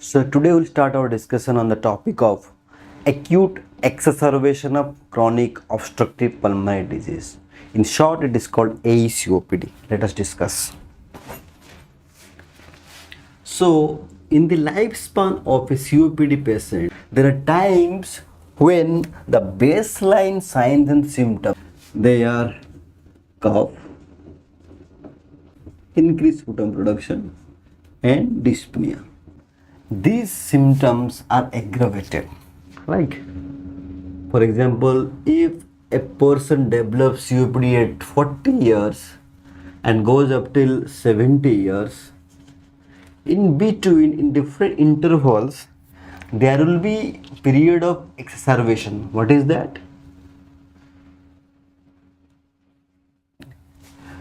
So today we'll start our discussion on the topic of acute exacerbation of chronic obstructive pulmonary disease. In short, it is called AECOPD. Let us discuss. So in the lifespan of a COPD patient, there are times when the baseline signs and symptoms, they are cough, increased sputum production and dyspnea. These symptoms are aggravated. Like, for example, if a person develops COPD at 40 years and goes up till 70 years, in between, in different intervals, there will be period of exacerbation. What is that?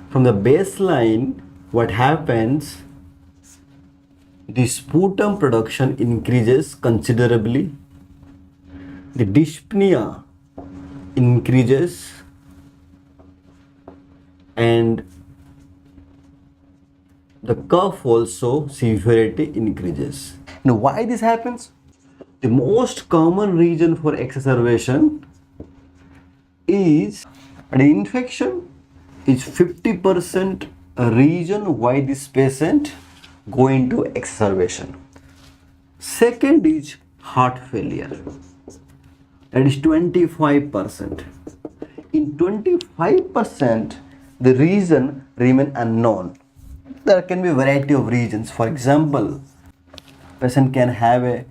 From the baseline, what happens? The sputum production increases considerably, the dyspnea increases, and the cough also severity increases. Now, why this happens? The most common reason for exacerbation is an infection is 50% a reason why this patient go into exacerbation. Second is heart failure, that is 25%. In 25%, the reason remain unknown. There can be a variety of reasons. For example, patient can have a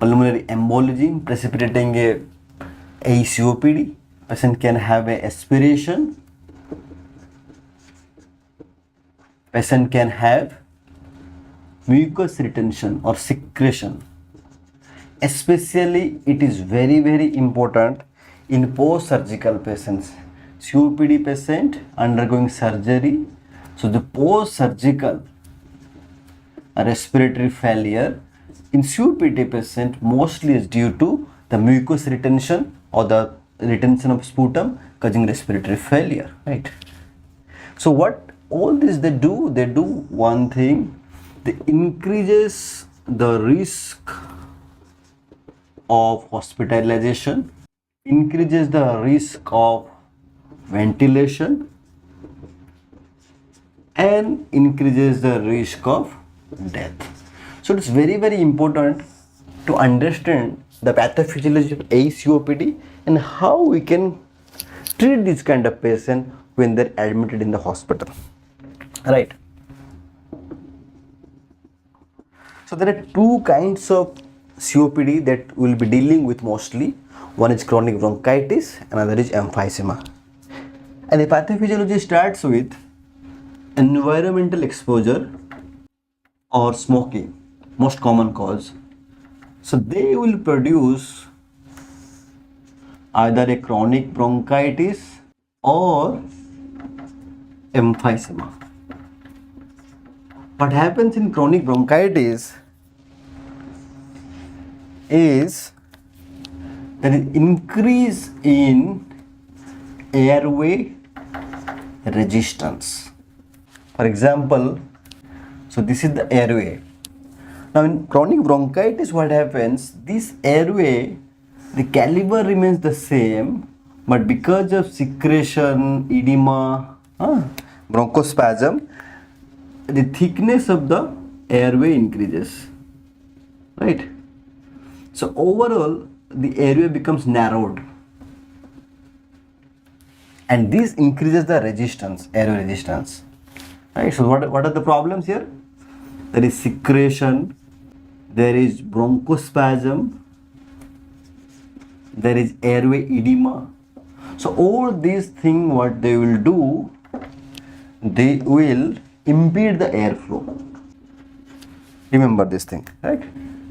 pulmonary embolism precipitating a AECOPD. Patient can have a aspiration. Patient can have mucus retention or secretion. Especially it is very important in post-surgical patients. COPD patient undergoing surgery, so the post-surgical respiratory failure in COPD patient mostly is due to the mucus retention or the retention of sputum causing respiratory failure, right? So what all this they do one thing. They increases the risk of hospitalization, increases the risk of ventilation, and increases the risk of death. So it's very important to understand the pathophysiology of AECOPD and how we can treat this kind of patient when they're admitted in the hospital, right? So there are two kinds of COPD that we'll be dealing with mostly. One is chronic bronchitis, another is emphysema. And the pathophysiology starts with environmental exposure or smoking, most common cause. So they will produce either a chronic bronchitis or emphysema. What happens in chronic bronchitis is there is increase in airway resistance. For example, so this is the airway. Now in chronic bronchitis, what happens? This airway, the caliber remains the same, but because of secretion, edema, bronchospasm, the thickness of the airway increases, right? So overall, the airway becomes narrowed, and this increases the resistance, airway resistance, right? So what are the problems here? There is secretion, there is bronchospasm, there is airway edema. So all these things, what they will do, they will impede the airflow. Remember this thing, right?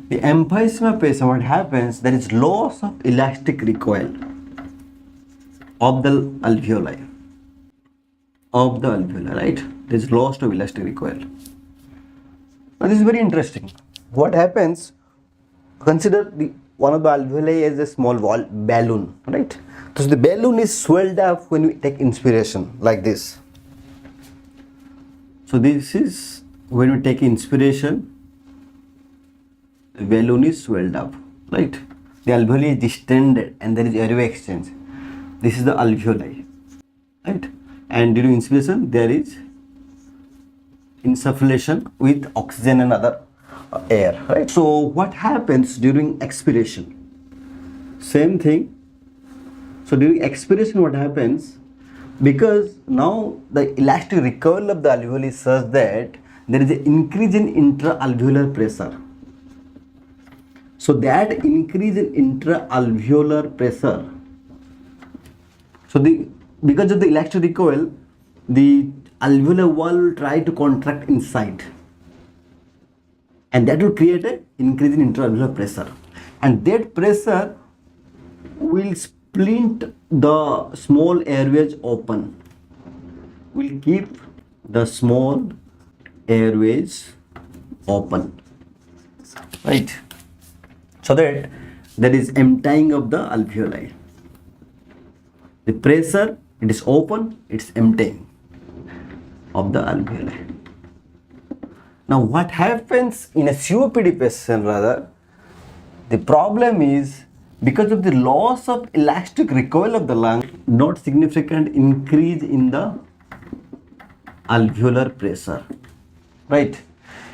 The emphysema patient, what happens? There is loss of elastic recoil of the alveoli, right? There is loss of elastic recoil. Now this is very interesting. What happens? Consider one of the alveoli as a small balloon, right? So the balloon is swelled up when we take inspiration like this. So this is when we take inspiration, the balloon is swelled up, right? The alveoli is distended and there is airway exchange. This is the alveoli, right? And during inspiration there is insufflation with oxygen and other air, right? So what happens during expiration? Same thing. So during expiration what happens, because now the elastic recoil of the alveoli is such that there is an increase in intra-alveolar pressure. So that increase in intra-alveolar pressure, because of the elastic recoil, the alveolar wall will try to contract inside, and that will create an increase in intra-alveolar pressure, and that pressure will splint the small airways open, will keep the small airways open, right? So that there is emptying of the alveoli. The pressure, it is open, it's emptying of the alveoli. Now what happens in a COPD patient rather, the problem is because of the loss of elastic recoil of the lung, not significant increase in the alveolar pressure, right?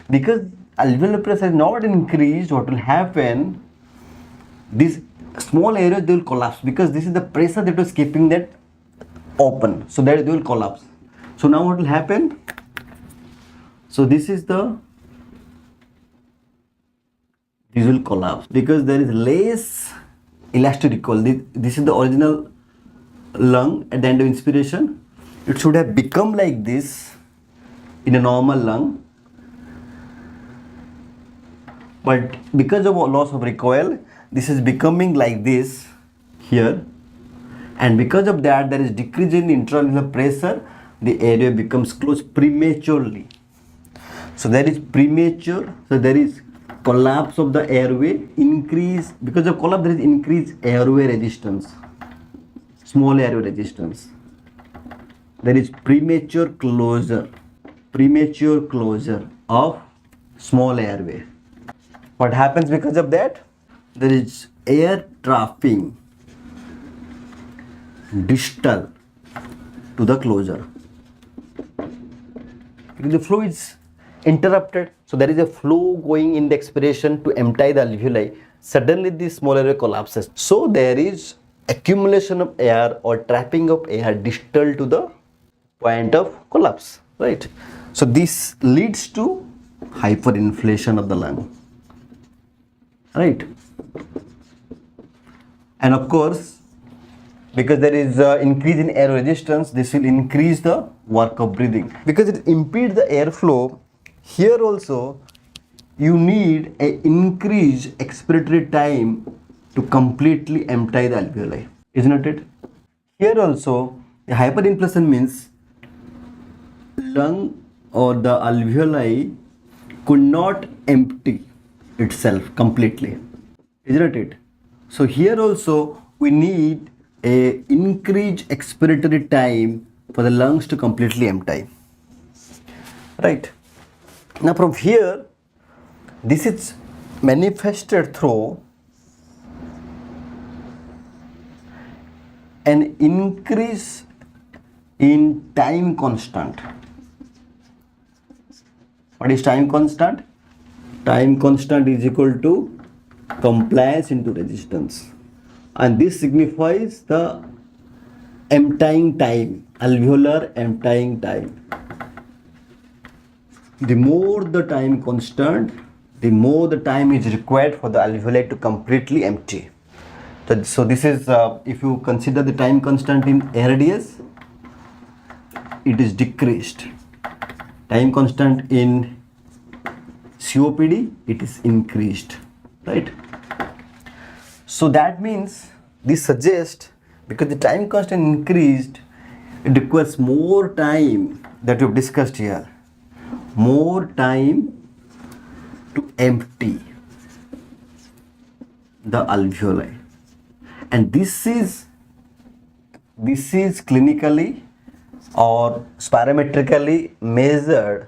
Because alveolar pressure is not increased, what will happen, these small areas, they will collapse, because this is the pressure that was keeping that open, so that they will collapse. So now what will happen, so this will collapse because there is less elastic recoil. This is the original lung at the end of inspiration. It should have become like this in a normal lung, but because of loss of recoil, this is becoming like this here, and because of that there is decrease in intra-alveolar pressure, the airway becomes closed prematurely. So there is premature, so there is collapse of the airway, increase, because of collapse there is increased airway resistance, small airway resistance. There is premature closure of small airway. What happens because of that? There is air trapping distal to the closure. Because the flow is interrupted, so there is a flow going in the expiration to empty the alveoli. Suddenly the small airway collapses. So there is accumulation of air or trapping of air distal to the point of collapse, right? So this leads to hyperinflation of the lung, right? And of course, because there is increase in air resistance, this will increase the work of breathing. Because it impedes the airflow, here also you need an increased expiratory time to completely empty the alveoli, isn't it? Here also, the hyperinflation means lung or the alveoli could not empty itself completely, isn't it? So here also we need a increased expiratory time for the lungs to completely empty, right? Now from here, this is manifested through an increase in time constant. What is time constant? Time constant is equal to compliance into resistance, and this signifies the emptying time, alveolar emptying time. The more the time constant, the more the time is required for the alveoli to completely empty. So this is, if you consider the time constant in ARDS, it is decreased. Time constant in COPD, it is increased, right? So that means this suggests, because the time constant increased, it requires more time that we have discussed here, more time to empty the alveoli, and this is clinically or spirometrically measured,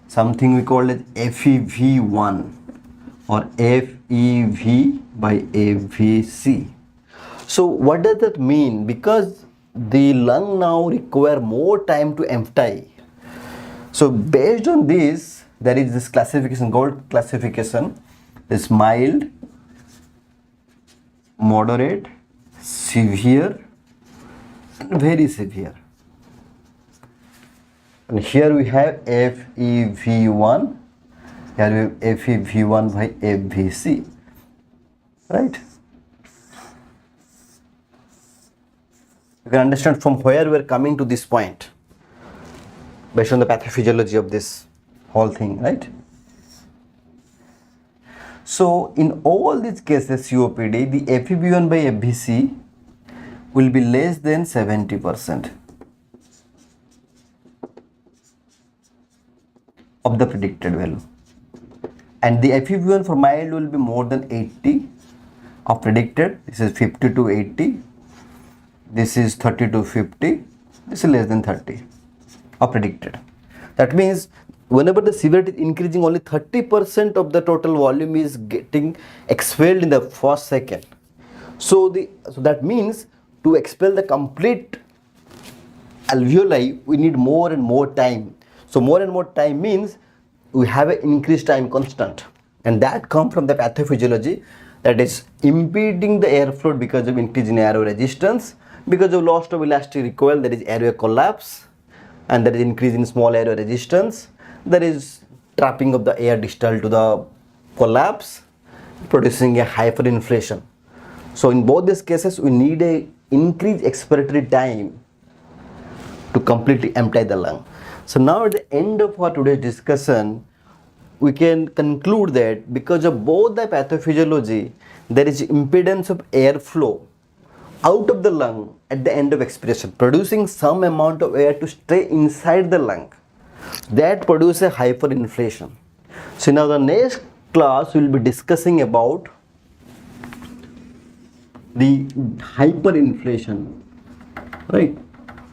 something we call it FEV1 or FEV by AVC. So what does that mean? Because the lung now require more time to empty. So based on this, there is this classification, gold classification, is mild, moderate, severe, and very severe. And here we have FEV1, here we have FEV1 by FVC, right? You can understand from where we are coming to this point based on the pathophysiology of this whole thing, right? So in all these cases COPD, the FEV1 by FVC will be less than 70% of the predicted value, and the FEV1 for mild will be more than 80 of predicted. This is 50 to 80, this is 30 to 50, this is less than 30 of predicted. That means whenever the severity is increasing, only 30% of the total volume is getting expelled in the first second. So that means to expel the complete alveoli, we need more and more time. So more and more time means we have an increased time constant, and that comes from the pathophysiology, that is impeding the airflow because of increase in airway resistance, because of loss of elastic recoil, there is airway collapse, and there is increase in small airway resistance, there is trapping of the air distal to the collapse, producing a hyperinflation. So in both these cases, we need a increased expiratory time to completely empty the lung. So now at the end of our today's discussion, we can conclude that because of both the pathophysiology, there is impedance of airflow out of the lung at the end of expiration, producing some amount of air to stay inside the lung. That produces a hyperinflation. So now the next class we will be discussing about the hyperinflation, right?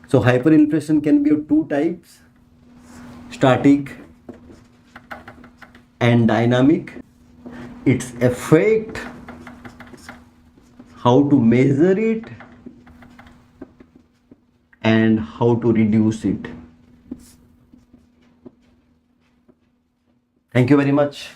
So hyperinflation can be of two types, static and dynamic. Its effect, how to measure it, and how to reduce it. Thank you very much.